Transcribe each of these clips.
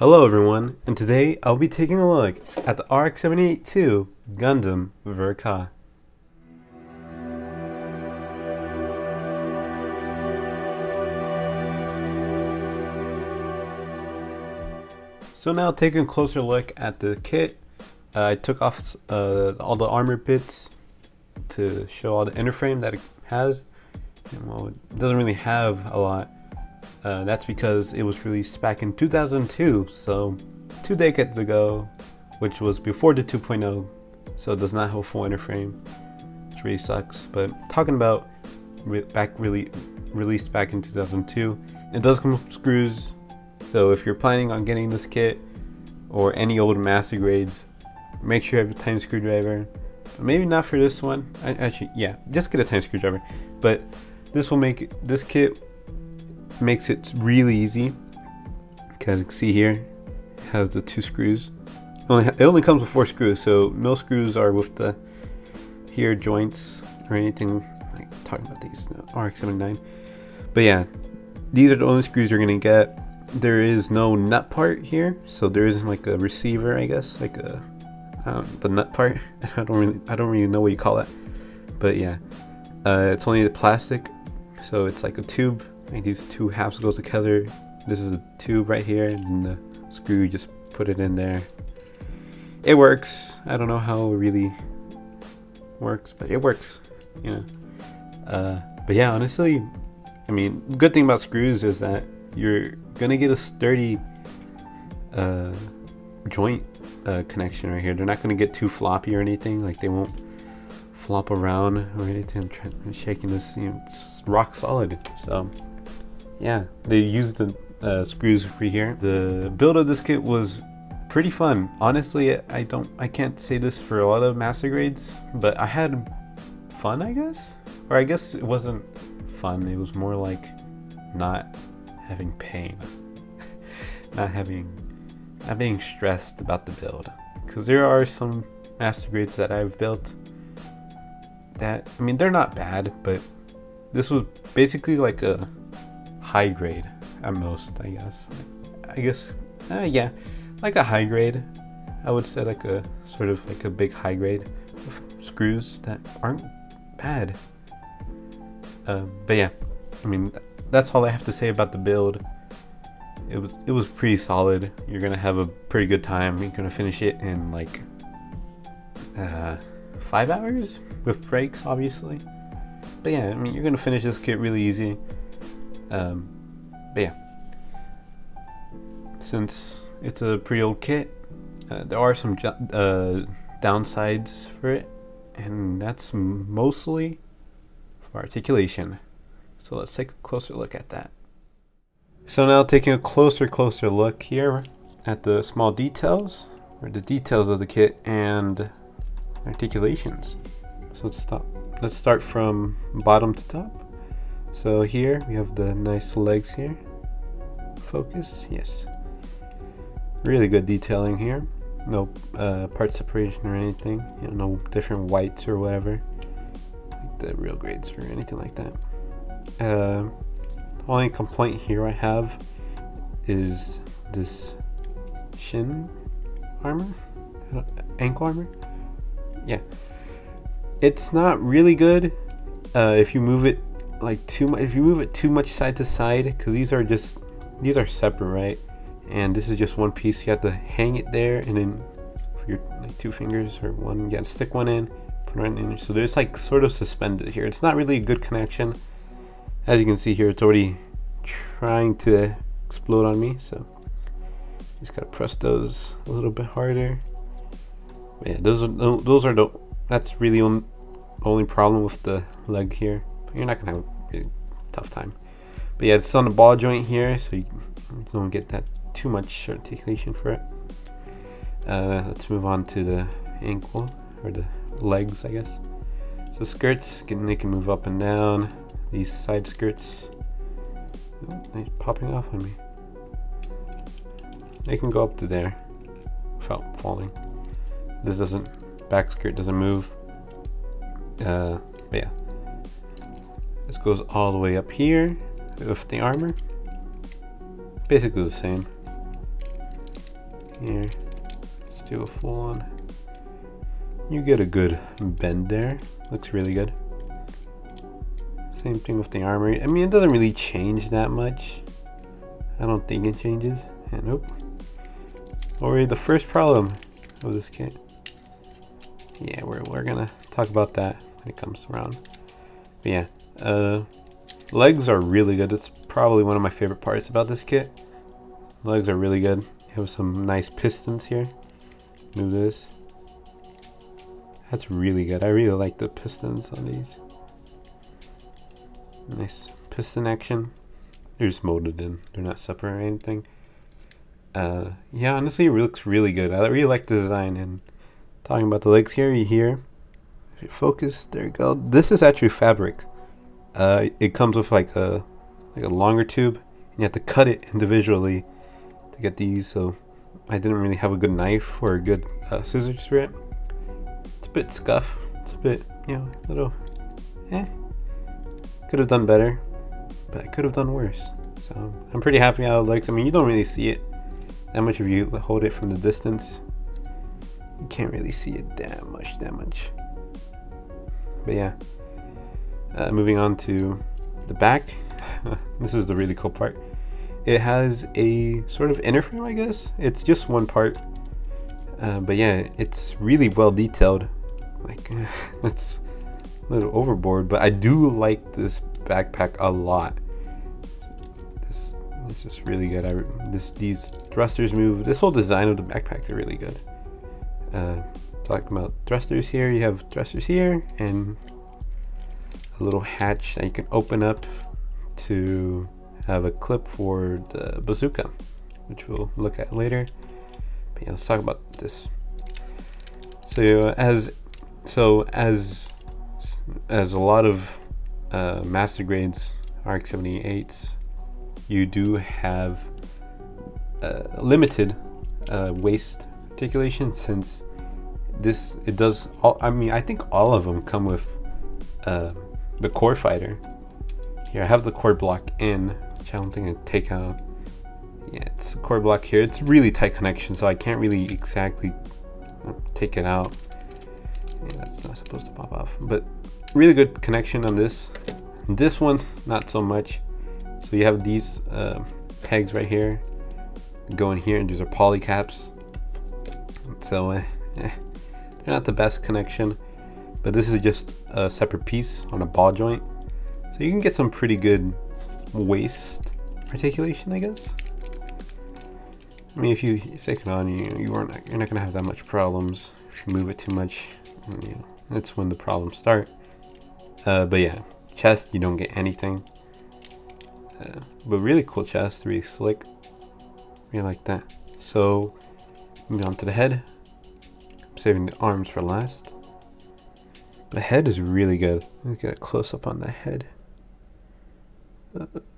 Hello everyone, and today I'll be taking a look at the RX-78-2 Gundam Ver.Ka. So now taking a closer look at the kit, I took off all the armor bits to show all the inner frame that it has. And well, it doesn't really have a lot. That's because it was released back in 2002, so 2 decades ago, which was before the 2.0, so it does not have a full inner frame, which really sucks. But talking about released back in 2002, it does come with screws, so if you're planning on getting this kit or any old master grades, make sure you have a tiny screwdriver. Maybe not for this one, actually, yeah, just get a tiny screwdriver, but this will make this kit makes it really easy, because you can see here it has the 2 screws. It only comes with 4 screws, so no screws are with the here joints or anything like talking about these RX-79. But yeah, these are the only screws you're gonna get. There is no nut part here, so there isn't like a receiver, I guess, like a the nut part. I don't really know what you call it, but yeah, it's only the plastic, so it's like a tube. Like these 2 halves go together. This is a tube right here, and the screw, you just put it in there. It works. I don't know how it really works, but it works, you know. But yeah, honestly, I mean, the good thing about screws is that you're gonna get a sturdy joint connection right here. They're not gonna get too floppy or anything. Like, they won't flop around or anything. I'm shaking this, you know, it's rock solid. So yeah, they used the screws for here. The build of this kit was pretty fun. Honestly, I can't say this for a lot of master grades, but I had fun, I guess. Or I guess it wasn't fun. It was more like not having pain, not being stressed about the build. Because there are some master grades that I've built that, I mean, they're not bad, but this was basically like a high grade at most, I guess. Yeah, like a high grade. I would say like a sort of like a big high grade of screws that aren't bad. But yeah, I mean, that's all I have to say about the build. It was pretty solid. You're gonna have a pretty good time. You're gonna finish it in like 5 hours with breaks, obviously. But yeah, I mean, you're gonna finish this kit really easy. But yeah, since it's a pretty old kit, there are some downsides for it, and that's mostly for articulation. So let's take a closer look at that. So now taking a closer look here at the small details, or the details of the kit and articulations. So let's start from bottom to top. So here we have the nice legs here. Focus, yes. Really good detailing here. No part separation or anything. You know, no different whites or whatever, like the real grades or anything like that. Only complaint here I have is this shin armor, ankle armor. Yeah, it's not really good if you move it like too much. If you move it too much side to side, because these are separate, right? And this is just one piece. You have to hang it there, and then for your like 2 fingers or one, you got to stick one in, put one in. So there's like sort of suspended here. It's not really a good connection. As you can see here, it's already trying to explode on me. So just gotta press those a little bit harder. But yeah, that's really the only problem with the leg here. You're not gonna have a really tough time. But yeah, it's on the ball joint here, so you don't get that too much articulation for it. Let's move on to the ankle, or the legs, I guess. So skirts, they can move up and down. These side skirts, they're popping off on me. They can go up to there without falling. This back skirt doesn't move. But yeah, this goes all the way up here with the armor. Basically the same. Here, let's do a full on. You get a good bend there. Looks really good. Same thing with the armor. I mean, it doesn't really change that much. I don't think it changes. And nope. Already the first problem of this kit. Yeah, we're gonna talk about that when it comes around. But yeah, legs are really good. It's probably one of my favorite parts about this kit. Legs are really good. You have some nice pistons here. Move this. That's really good. I really like the pistons on these. Nice piston action. They're just molded in. They're not separate or anything. Yeah, honestly, it looks really good. I really like the design. And talking about the legs here, you hear. If you focus, there you go. This is actually fabric. It comes with like a longer tube. And you have to cut it individually to get these. So I didn't really have a good knife or a good scissors for it. It's a bit scuff. It's a bit, you know, a little, could have done better, but I could have done worse. So I'm pretty happy how it looks. I mean, you don't really see it that much if you hold it from the distance. You can't really see it that much. But yeah, moving on to the back. This is the really cool part. It has a sort of inner frame, I guess. It's just one part, but yeah, it's really well detailed. Like, it's a little overboard, but I do like this backpack a lot. This is really good. These thrusters move. This whole design of the backpack is really good. Talking about thrusters here, you have thrusters here and a little hatch that you can open up to have a clip for the bazooka, which we'll look at later. But yeah, let's talk about this. So as a lot of master grades RX-78s, you do have limited waist articulation, since it does all, I mean, I think all of them come with the core fighter. Here I have the core block in, which I don't think I take out. Yeah, it's the core block here. It's really tight connection, so I can't really exactly take it out. Yeah, that's not supposed to pop off, but really good connection on this. This one, not so much. So you have these pegs right here, go in here, and these are poly caps. So they're not the best connection, but this is just a separate piece on a ball joint, so you can get some pretty good waist articulation, I guess. I mean, if you stick it on, you're not gonna have that much problems. If you move it too much, you know, that's when the problems start. But yeah, chest, you don't get anything. But really cool chest, really slick. Really like that. So moving on to the head. I'm saving the arms for last. The head is really good. Let's get a close up on the head.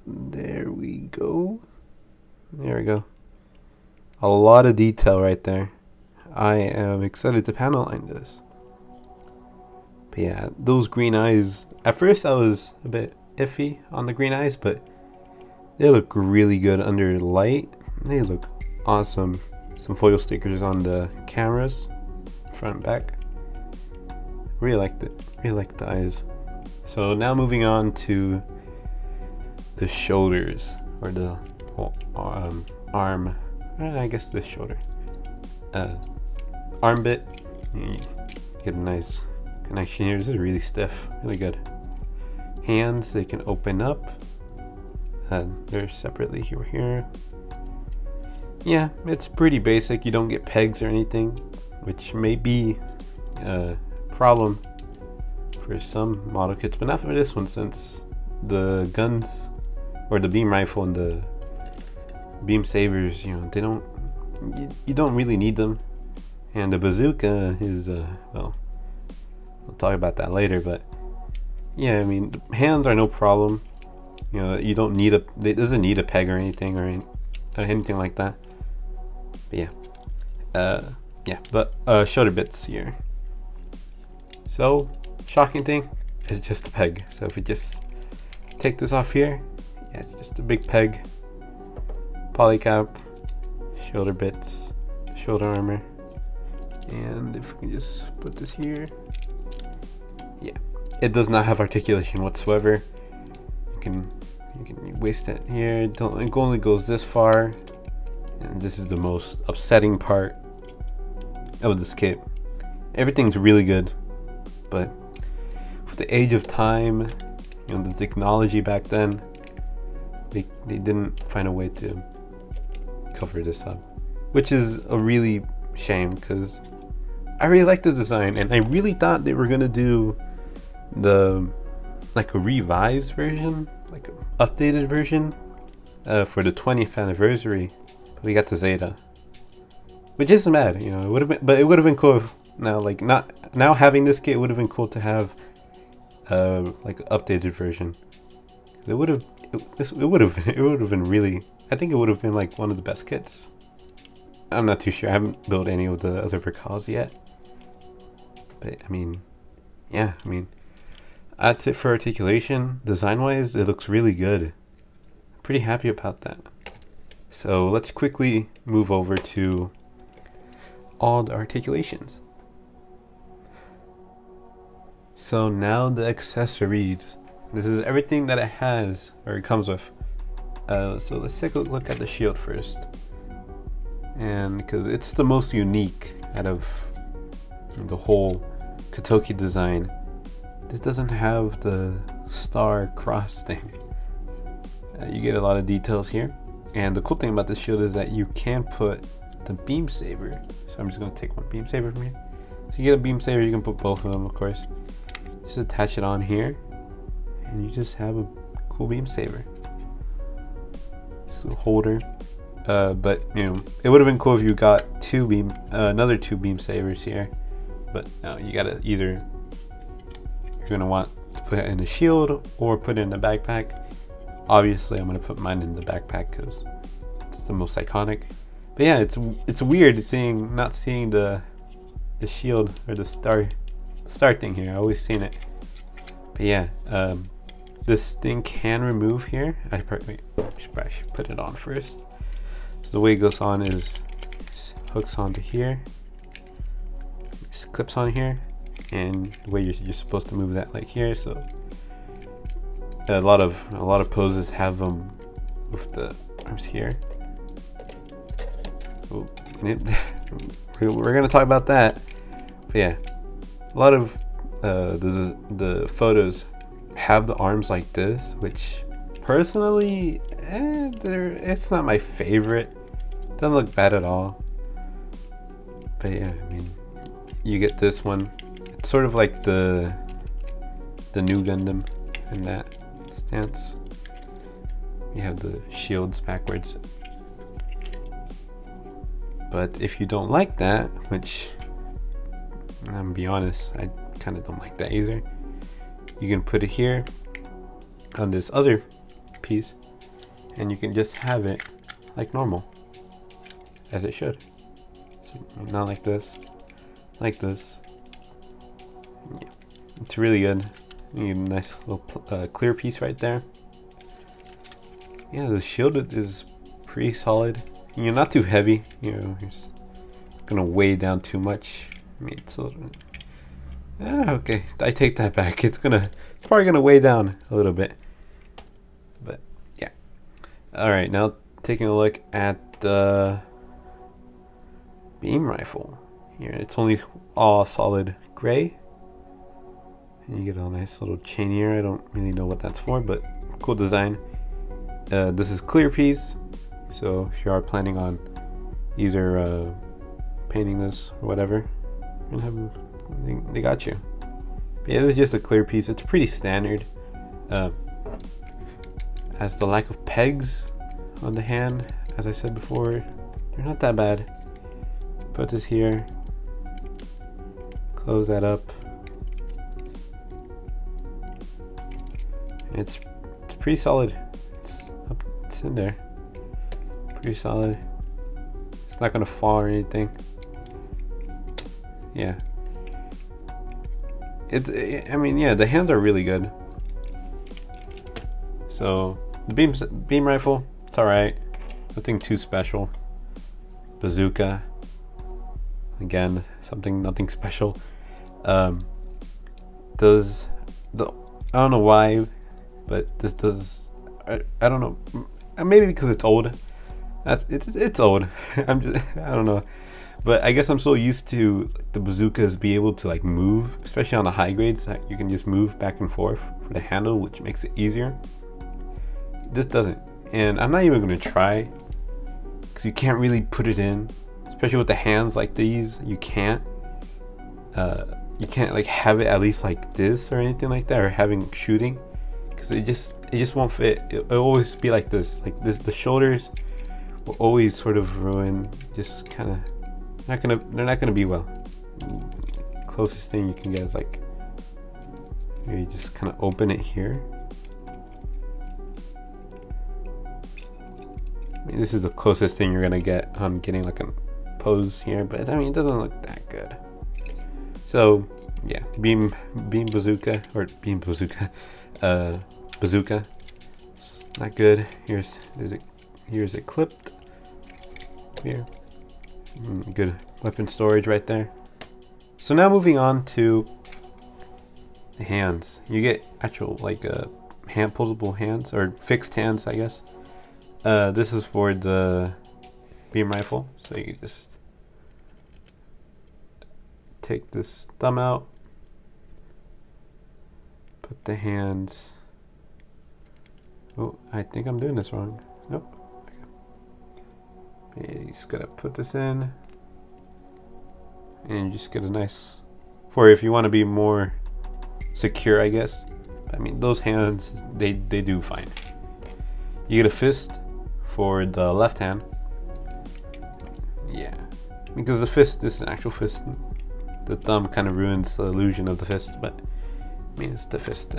There we go. There we go. A lot of detail right there. I am excited to panel line this. But yeah, those green eyes. At first I was a bit iffy on the green eyes, but they look really good under light. They look awesome. Some foil stickers on the cameras, front and back. Really liked it. Really liked the eyes. So now moving on to the shoulders, or the arm. I guess the shoulder. Arm bit. You get a nice connection here. This is really stiff. Really good. Hands, they can open up. They're separately here. Yeah, it's pretty basic. You don't get pegs or anything, which may be a problem for some model kits, but not for this one, since the guns, or the beam rifle and the beam sabers, you know, you don't really need them. And the bazooka is well, we'll talk about that later, but yeah, I mean, the hands are no problem. You know, you don't need it doesn't need a peg or anything, or anything like that. But yeah, but shoulder bits here. So shocking thing is just a peg. So if we just take this off here, yeah, it's just a big peg, polycap, shoulder bits. shoulder armor. And if we can just put this here, yeah, it does not have articulation whatsoever. You can waste it here. It only goes this far, and this is the most upsetting part of this kit. Everything's really good, but with the age of time, you know, the technology back then, they didn't find a way to cover this up, which is a really shame, because I really like the design, and I really thought they were gonna do like a revised version, like an updated version for the 20th anniversary, but we got the Zeta, which isn't bad, you know. It would have been, but it would have been cool if now having this kit, it would have been cool to have like an updated version. It would have been really, I think it would have been like one of the best kits. I'm not too sure. I haven't built any of the other Verkals yet, but I mean, yeah, I mean, that's it for articulation. Design wise, it looks really good. I'm pretty happy about that. So let's quickly move over to all the articulations. So now the accessories. This is everything that it has, or it comes with. So let's take a look at the shield first. And because it's the most unique out of the whole Katoki design, this doesn't have the star cross thing. You get a lot of details here, and the cool thing about this shield is that you can put the beam saber. So I'm just going to take one beam saber from here. So you get a beam saber, you can put both of them, of course. Just attach it on here, and you just have a cool beam saber. It's a holder. But you know, it would have been cool if you got another two beam sabers here, but no, you gotta either, you're gonna want to put it in the shield or put it in the backpack. Obviously I'm gonna put mine in the backpack because it's the most iconic. But yeah, it's weird not seeing the shield or the star thing here. I always seen it, but yeah, this thing can remove here. I probably should put it on first. So the way it goes on is hooks onto here, clips on here, and the way you're supposed to move that, like here. So a lot of poses have them with the arms here. Oh, we're gonna talk about that. But yeah, a lot of the photos have the arms like this, which personally, it's not my favorite. Doesn't look bad at all. But yeah, I mean, you get this one. It's sort of like the new Gundam in that stance. You have the shields backwards. But if you don't like that, which I'm gonna be honest, I kind of don't like that either, you can put it here on this other piece, and you can just have it like normal, as it should. So not like this, like this. Yeah, it's really good. You get a nice little clear piece right there. Yeah, the shield is pretty solid. You're not too heavy, you know, it's gonna weigh down too much. I mean, it's a little, okay, I take that back. It's probably gonna weigh down a little bit, but yeah. All right, now taking a look at the beam rifle here. It's only all solid gray, and you get a nice little chain here. I don't really know what that's for, but cool design. This is clear piece, so if you are planning on either painting this or whatever, they got you. But yeah, this is just a clear piece. It's pretty standard. Has the lack of pegs on the hand, as I said before, they're not that bad. Put this here, close that up. It's pretty solid. It's in there, pretty solid. It's not gonna fall or anything. Yeah. I mean, yeah, the hands are really good. So the beam rifle, it's all right. Nothing too special. Bazooka, Again, nothing special. Does the I don't know why, but this does. I don't know. Maybe because it's old. It's old. I don't know. But I guess I'm so used to the bazookas be able to like move, especially on the high grades. You can just move back and forth for the handle, which makes it easier. This doesn't, and I'm not even gonna try because you can't really put it in, especially with the hands like these. You can't like have it at least like this or anything like that, or having shooting, because it just won't fit. It'll always be like this. The shoulders will always sort of ruin. Just kind of. They're not gonna be well. Closest thing you can get is like, you just kind of open it here. I mean, this is the closest thing you're gonna get on getting like a pose here, but I mean, it doesn't look that good. So yeah, beam bazooka, or beam bazooka, bazooka. It's not good. Here's it clipped here. Good weapon storage right there. So now moving on to the hands. You get actual like hand posable hands, or fixed hands, I guess. This is for the beam rifle. So you just take this thumb out, put the hands. Oh, I think I'm doing this wrong. Nope. You just gotta put this in, and you just get a nice, for if you want to be more secure, I guess. I mean, those hands, they do fine. You get a fist for the left hand. Yeah, because the fist, this is an actual fist. The thumb kind of ruins the illusion of the fist, but I mean, it's the fist.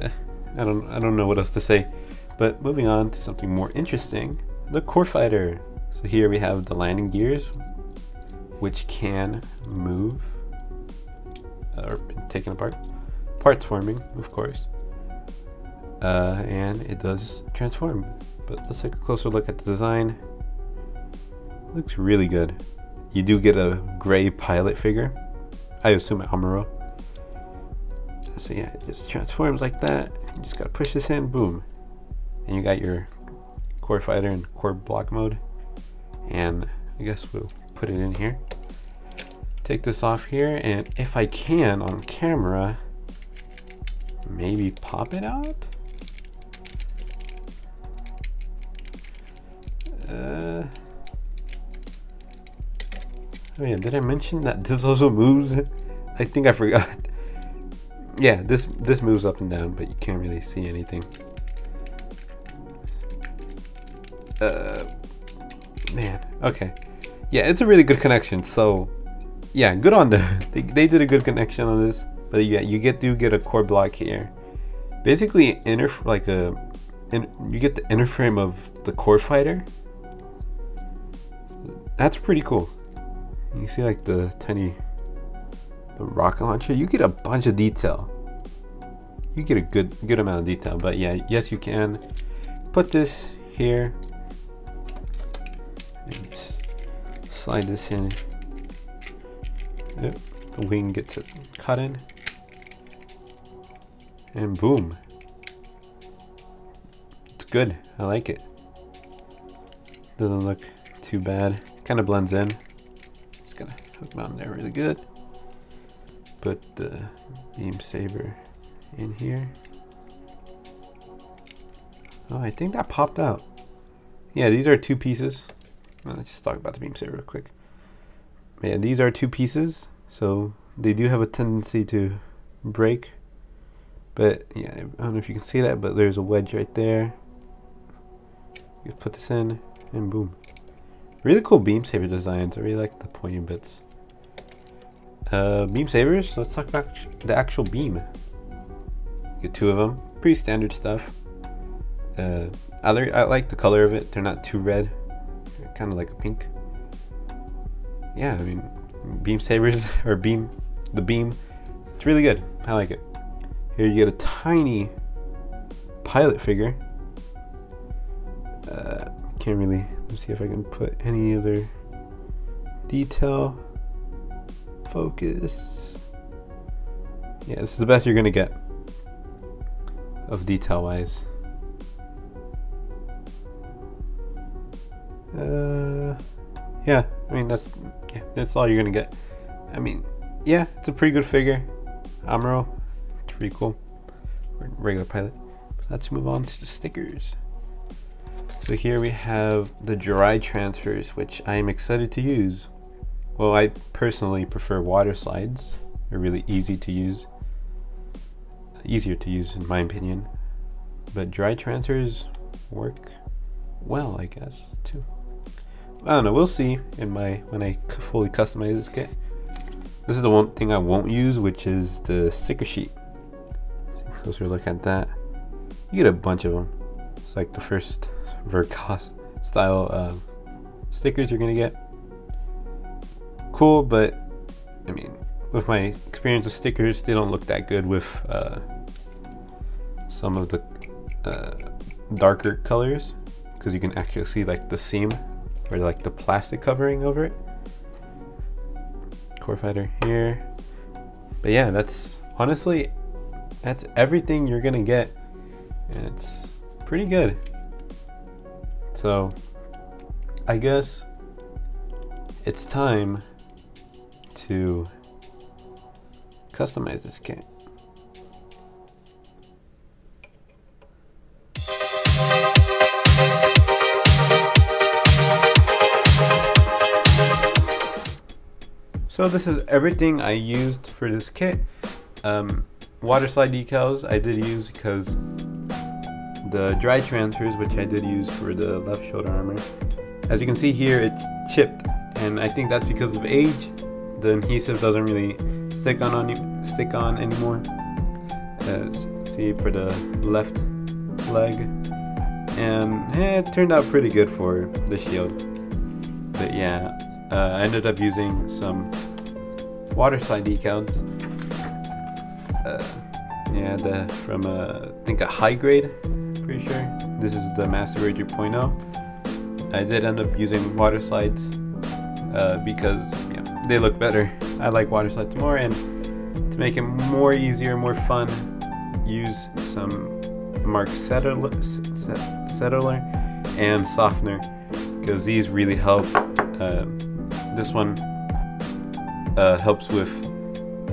I don't know what else to say. But moving on to something more interesting, the Core Fighter. So here we have the landing gears, which can move or be taken apart. Parts forming, of course. And it does transform. But let's take a closer look at the design. Looks really good. You do get a gray pilot figure. I assume Amuro. So yeah, it just transforms like that. You just gotta push this in, boom. And you got your Core Fighter in core block mode. And I guess we'll put it in here. Take this off here, and if I can on camera, maybe pop it out. Oh yeah, did I mention that this also moves? I think I forgot. Yeah, this moves up and down, but you can't really see anything. Man, okay. Yeah, it's a really good connection. So yeah, good on them. They did a good connection on this. But yeah, you do get a core block here. Basically, you get the inner frame of the Core Fighter. That's pretty cool. You see like the rocket launcher. You get a bunch of detail. You get a good amount of detail. But yeah, yes, you can put this here. And just slide this in. Yep, the wing gets it cut in, and boom. It's good. I like it. Doesn't look too bad. Kind of blends in. Just gonna hook it on there really good. Put the beam saber in here. Oh, I think that popped out. Yeah, these are two pieces. Let's just talk about the beam saber real quick. Yeah, these are two pieces, so they do have a tendency to break. But yeah, I don't know if you can see that, but there's a wedge right there. You put this in, and boom. Really cool beam saber designs. I really like the pointy bits. Beam sabers. Let's talk about the actual beam. You get two of them. Pretty standard stuff. I like the color of it. They're not too red. They're kind of like a pink. Yeah, I mean, beam sabers, or the beam, it's really good. I like it. Here you get a tiny pilot figure. Can't really, let's see if I can put any other detail. focus. Yeah, this is the best you're gonna get of detail wise. Yeah, I mean that's all you're gonna get. I mean, yeah, it's a pretty good figure. Amuro, it's pretty cool. Regular pilot. Let's move on to the stickers. So here we have the dry transfers, which I am excited to use. Well, I personally prefer water slides. They're really easy to use. Easier to use in my opinion. But dry transfers work well, I guess, too. I don't know, we'll see when I fully customize this kit. This is the one thing I won't use, which is the sticker sheet. Take a closer look at that. You get a bunch of them. It's like the first Verka style stickers you're gonna get. Cool, but I mean, with my experience with stickers, they don't look that good with some of the darker colors, because you can actually see like the seam or like the plastic covering over it. Core fighter here. But yeah, that's honestly, that's everything you're gonna get, and it's pretty good. So I guess it's time to customize this kit. So this is everything I used for this kit. Water slide decals I did use because the dry transfers, which I did use for the left shoulder armor, as you can see here, it's chipped, and I think that's because of age. The adhesive doesn't really stick on anymore. See, for the left leg, and it turned out pretty good for the shield. But yeah, I ended up using some water slide decals. Yeah, from I think a high grade, pretty sure. This is the Master Grade 3.0. I did end up using water slides because they look better. I like water slides more, and to make it more easier, more fun, use some Mark Settler and softener, because these really help. This one helps with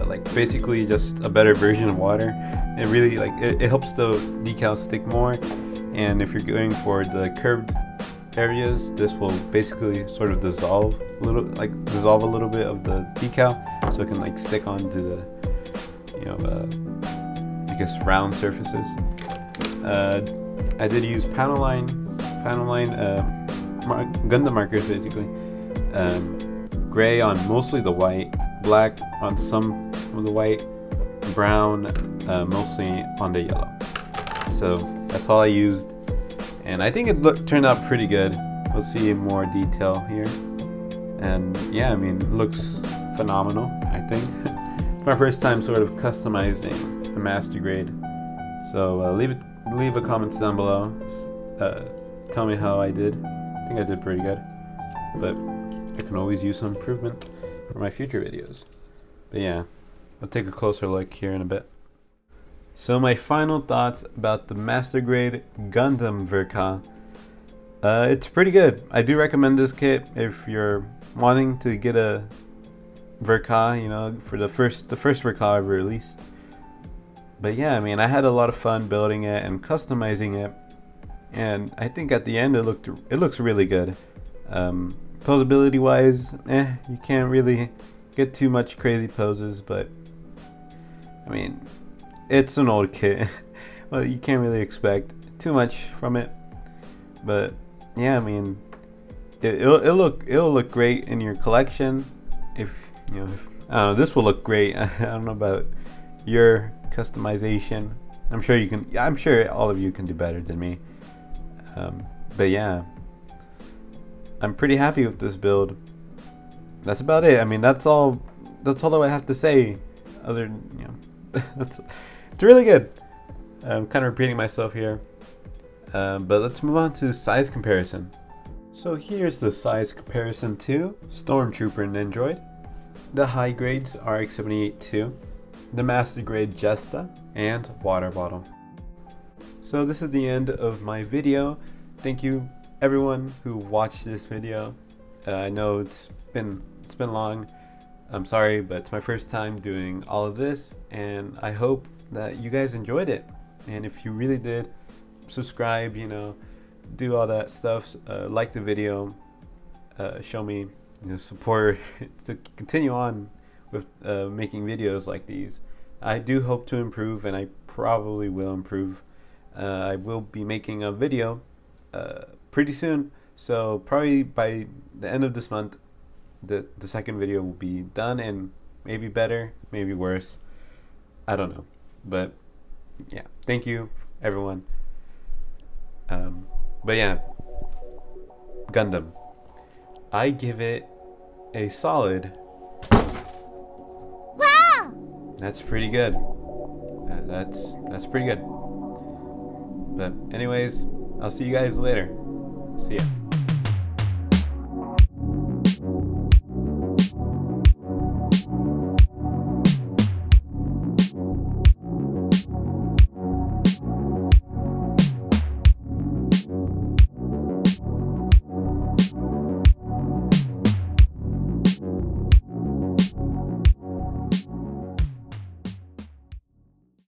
like basically just a better version of water. It really it helps the decals stick more, and if you're going for the curved areas, this will basically sort of dissolve a little bit of the decal, so it can like stick onto the I guess round surfaces. I did use panel line Gundam markers, basically. Gray on mostly the white, black on some of the white, brown mostly on the yellow. So that's all I used, and I think it turned out pretty good. We'll see in more detail here, and yeah, I mean, it looks phenomenal. I think my first time sort of customizing a Master Grade. So leave a comment down below. Tell me how I did. I think I did pretty good, but I can always use some improvement for my future videos. But yeah, I'll take a closer look here in a bit. So my final thoughts about the Master Grade Gundam Verka. It's pretty good. I do recommend this kit if you're wanting to get a Verka, for the first Verka ever released. But yeah, I mean, I had a lot of fun building it and customizing it, and I think at the end it looks really good. Posability wise, you can't really get too much crazy poses, but I mean, it's an old kit. Well, you can't really expect too much from it. But yeah, I mean, it'll look great in your collection. If I don't know, this will look great. I don't know about your customization. I'm sure all of you can do better than me. But yeah, I'm pretty happy with this build. That's about it. I mean, that's all I would have to say. Other than, it's really good. I'm kind of repeating myself here. But let's move on to size comparison. So here's the size comparison to Stormtrooper Nendroid. the high grades RX-78-2, the master grade Jesta, and water bottle. So this is the end of my video. Thank you everyone who watched this video. I know it's been long. I'm sorry, but it's my first time doing all of this, and I hope that you guys enjoyed it. And if you really did, subscribe, you know, do all that stuff, like the video, show me, you know, support to continue on with making videos like these. I do hope to improve, and I probably will improve. I will be making a video pretty soon, so probably by the end of this month the second video will be done, and maybe better, maybe worse, I don't know. But yeah, thank you everyone. But yeah, Gundam, I give it a solid. Wow! That's pretty good. That's pretty good. But anyways, I'll see you guys later. See ya.